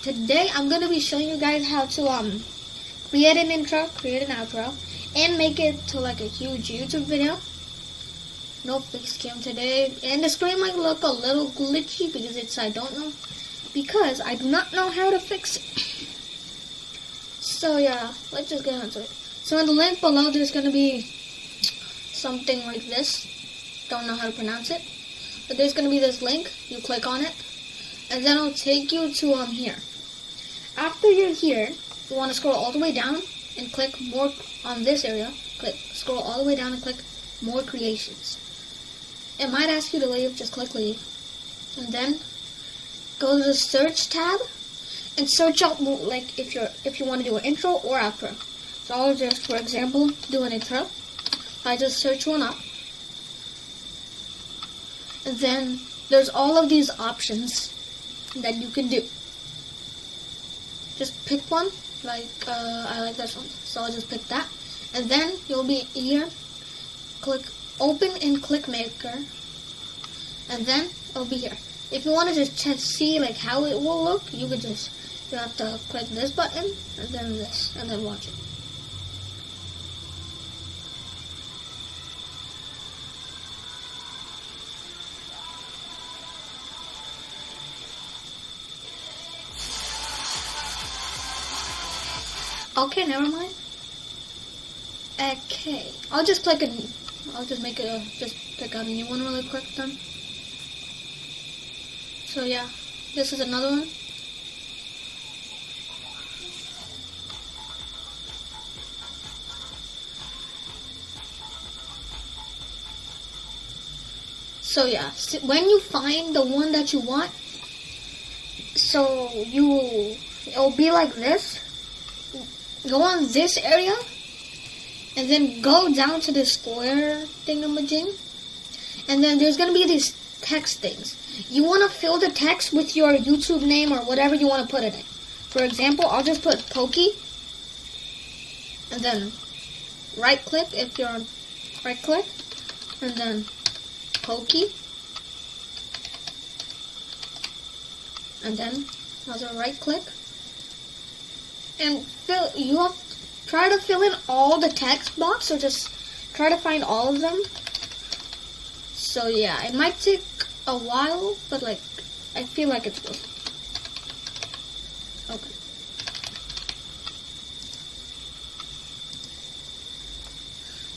Today I'm gonna be showing you guys how to create an intro, create an outro, and make it to like a huge YouTube video. No face cam today, and the screen might look a little glitchy because I do not know how to fix it. So yeah, let's just get into it. So in the link below there's gonna be something like this. Don't know how to pronounce it, but there's gonna be this link. You click on it, and then it'll take you to here. After you're here, you want to scroll all the way down and click more on this area. Scroll all the way down and click more creations. It might ask you to leave, just click leave. And then go to the search tab and search out like if you want to do an intro or outro. So I'll just, for example, do an intro. I just search one up. And then there's all of these options that you can do. Just pick one, I like this one, so I'll just pick that. And then you'll be here, click open in ClickMaker, and then it'll be here. If you want to just see like how it will look, you have to click this button, and then this, and then watch it. Okay, never mind. Okay, I'll just pick a new one really quick then. So yeah, this is another one. So yeah, when you find the one that you want, it'll be like this. Go on this area, and then go down to the square thingamajig, and then there's going to be these text things. You want to fill the text with your YouTube name or whatever you want to put it in. For example, I'll just put Pokey, and then right click if you're on right click, and then Pokey, and then another right click. And try to fill in all the text box, or just try to find all of them. So yeah, it might take a while, but I feel like it's worth it. Okay.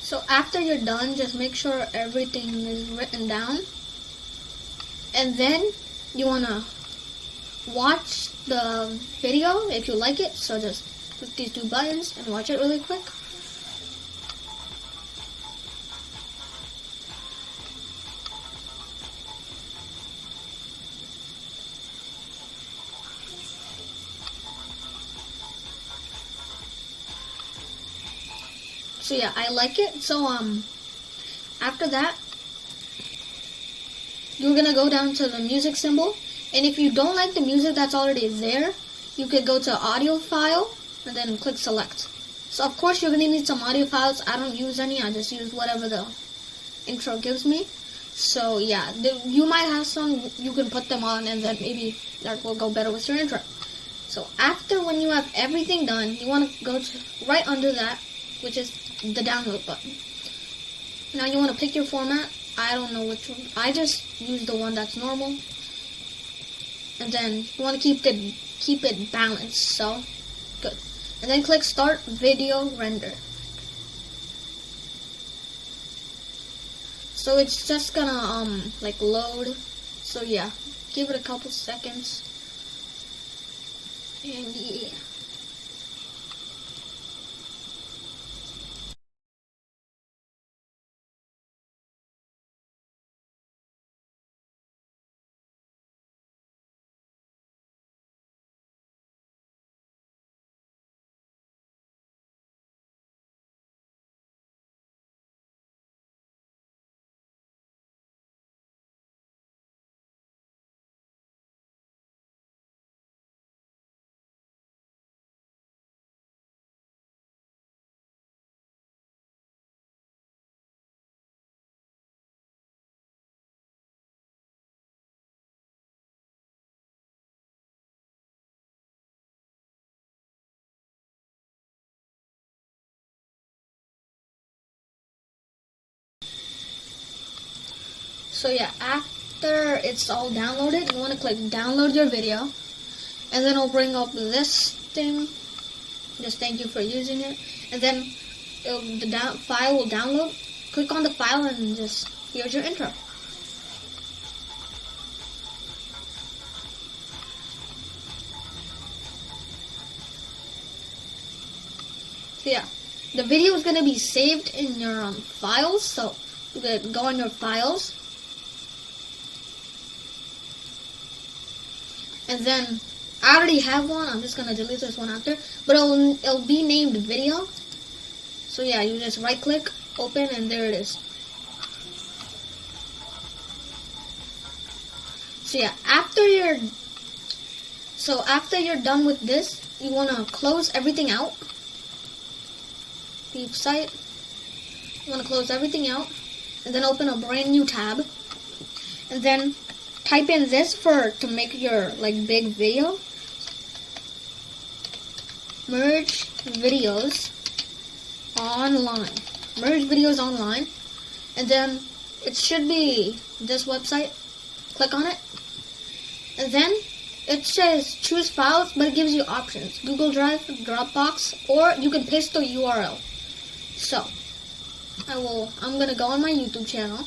So after you're done, just make sure everything is written down. And then you wanna watch the video if you like it, so just click these two buttons and watch it really quick. So yeah, I like it. So after that, you're gonna go down to the music symbol. And if you don't like the music that's already there, you could go to audio file and then click select. So of course you're going to need some audio files. I don't use any. I just use whatever the intro gives me. So yeah, you might have some. You can put them on, and then maybe that will go better with your intro. So after when you have everything done, you want to go to right under that, which is the download button. Now you want to pick your format. I don't know which one. I just use the one that's normal. And then you want to keep it balanced, so good. And then click start video render. So it's just gonna load. So yeah, give it a couple seconds. And yeah. So yeah, after it's all downloaded, you want to click download your video, and then it'll bring up this thing. Just thank you for using it, and then the file will download. Click on the file and just here's your intro. So yeah, the video is gonna be saved in your files. So you could go on your files, and then I already have one. I'm just gonna delete this one after, but it'll be named video. So yeah, you just right click, open, and there it is. So yeah, after you're done with this, you wanna close everything out. The site, you wanna close everything out, and then open a brand new tab, and then type in this to make your big video. Merge videos online. Merge videos online, and then it should be this website. Click on it, and then it says choose files, but it gives you options: Google Drive, Dropbox, or you can paste the URL. So I'm gonna go on my YouTube channel,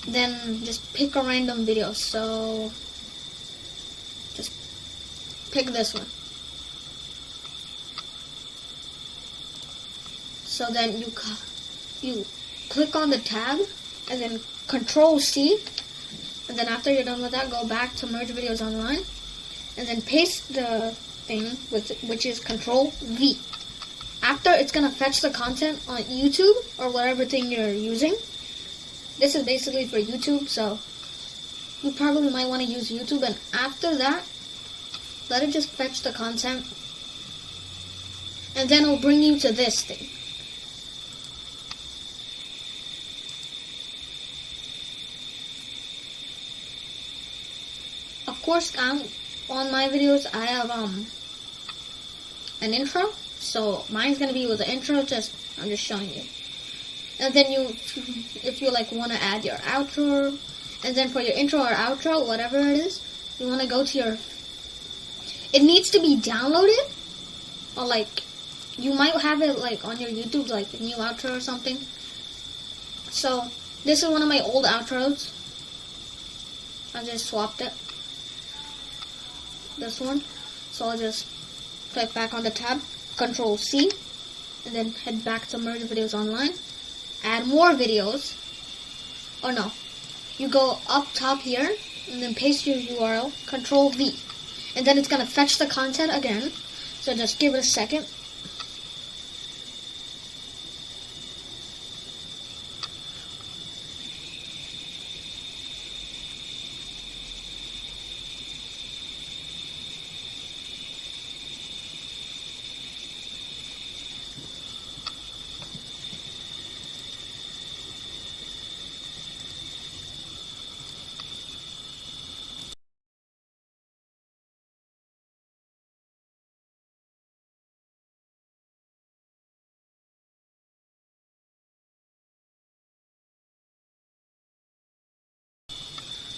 then just pick a random video. So just pick this one. So then you click on the tab, and then Control C, and then after you're done with that, go back to Merge Videos Online, and then paste the thing which is Control V. After, it's gonna fetch the content on YouTube or whatever thing you're using. This is basically for YouTube, so you probably might want to use YouTube. And after that, let it just fetch the content, and then it'll bring you to this thing. Of course, on my videos, I have an intro, so mine's gonna be with the intro. I'm just showing you. And then if you want to add your outro, and then for your intro or outro, whatever it is, you want to go to your. It needs to be downloaded, or you might have it on your YouTube, new outro or something. So this is one of my old outros. I just swapped it. This one. So I'll just click back on the tab, Control C, and then head back to Merge Videos Online. Add more videos. Or no, you go up top here and then paste your URL, Control V, and then it's gonna fetch the content again. So just give it a second.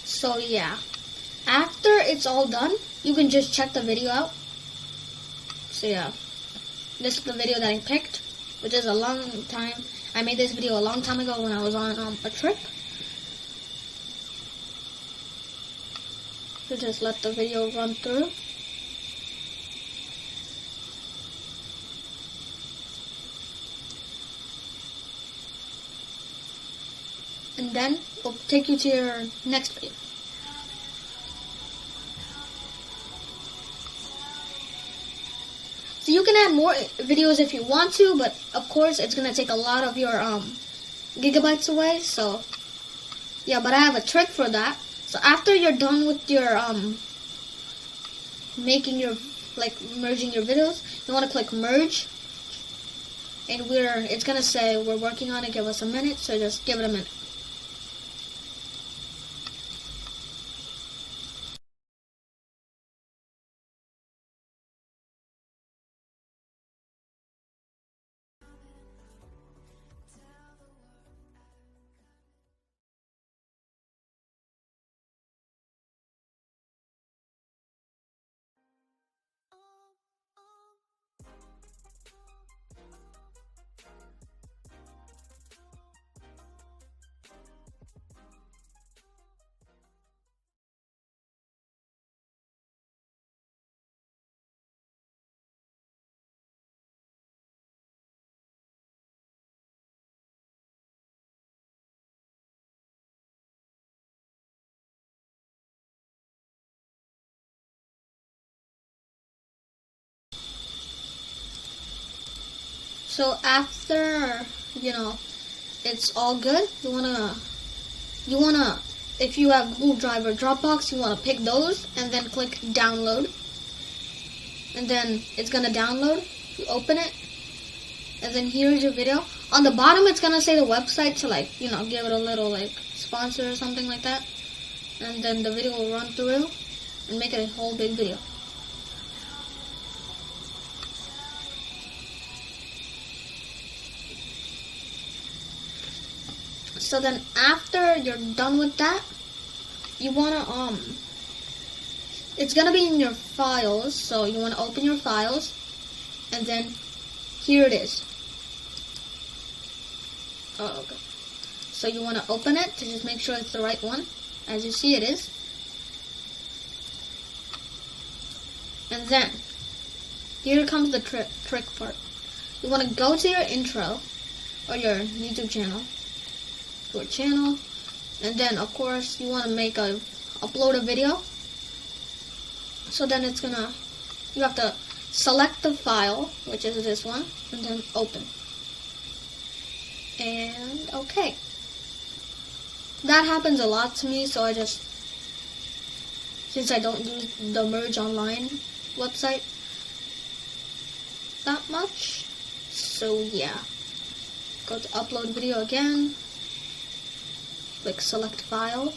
So yeah, after it's all done, you can just check the video out. So yeah, this is the video that I picked, which is a long time. I made this video a long time ago when I was on a trip. So just let the video run through. And then it'll take you to your next video. So you can add more videos if you want to, but of course it's gonna take a lot of your gigabytes away. So yeah, but I have a trick for that. So after you're done with your making your merging your videos, you want to click merge, and it's gonna say we're working on it. Give us a minute. So just give it a minute. So after, it's all good, you wanna, if you have Google Drive or Dropbox, you wanna pick those and then click download. And then it's gonna download. You open it, and then here's your video. On the bottom, it's gonna say the website to give it a little sponsor or something like that. And then the video will run through and make it a whole big video. So then after you're done with that, you wanna it's gonna be in your files, so you wanna open your files, and then here it is. Oh, okay. So you wanna open it to just make sure it's the right one. As you see, it is. And then here comes the trick part. You wanna go to your intro or your YouTube channel. To a channel, and then of course you want to upload a video. So then you have to select the file, which is this one, and then open. And okay, that happens a lot to me, so since I don't use the Merge Online website that much, so yeah, go to upload video again. Click select file,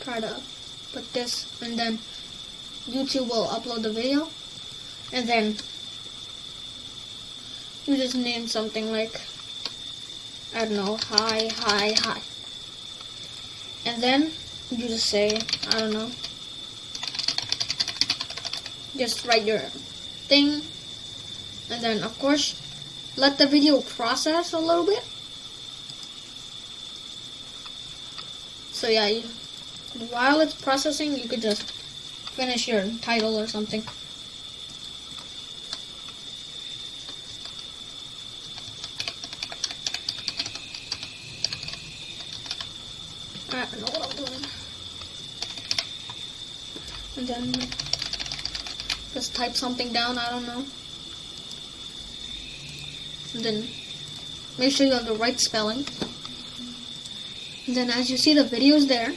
try to put this, and then YouTube will upload the video, and then you just name something like, I don't know, hi, and then you just say, I don't know, just write your thing, and then of course let the video process a little bit. So yeah, while it's processing, you could just finish your title or something. I don't know what I'm doing. And then just type something down, I don't know. And then make sure you have the right spelling. And then as you see, the video's there.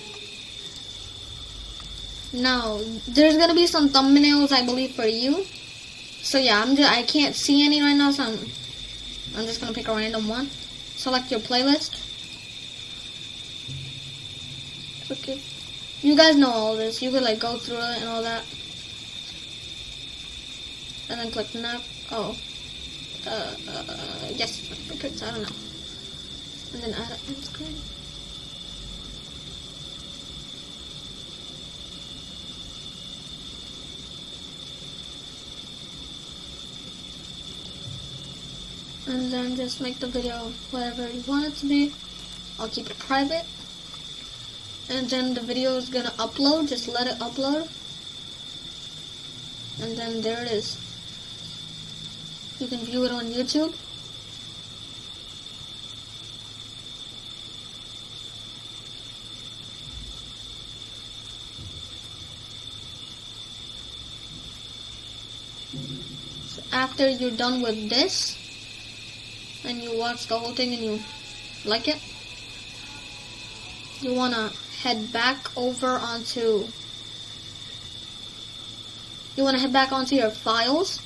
Now, there's gonna be some thumbnails, I believe, for you. So yeah, I can't see any right now, so I'm just gonna pick a random one. Select your playlist. Okay. You guys know all this. You could go through it and all that. And then click next. Oh. Yes. I don't know. And then add an end screen. And then just make the video whatever you want it to be. I'll keep it private. And then the video is gonna upload. Just let it upload. And then there it is. You can view it on YouTube. So after you're done with this, and you watch the whole thing and you like it, you wanna head back onto your files,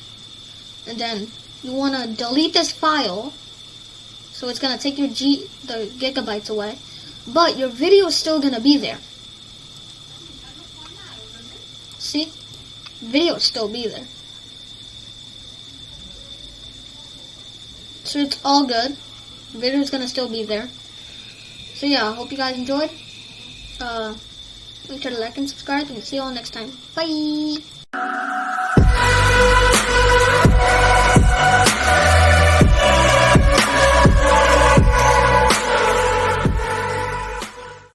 and then you wanna delete this file, so it's gonna take the gigabytes away, but your video is still gonna be there. See? Video will still be there. So it's all good. Video is gonna still be there. So yeah, I hope you guys enjoyed. Make sure to like and subscribe, and see you all next time. Bye!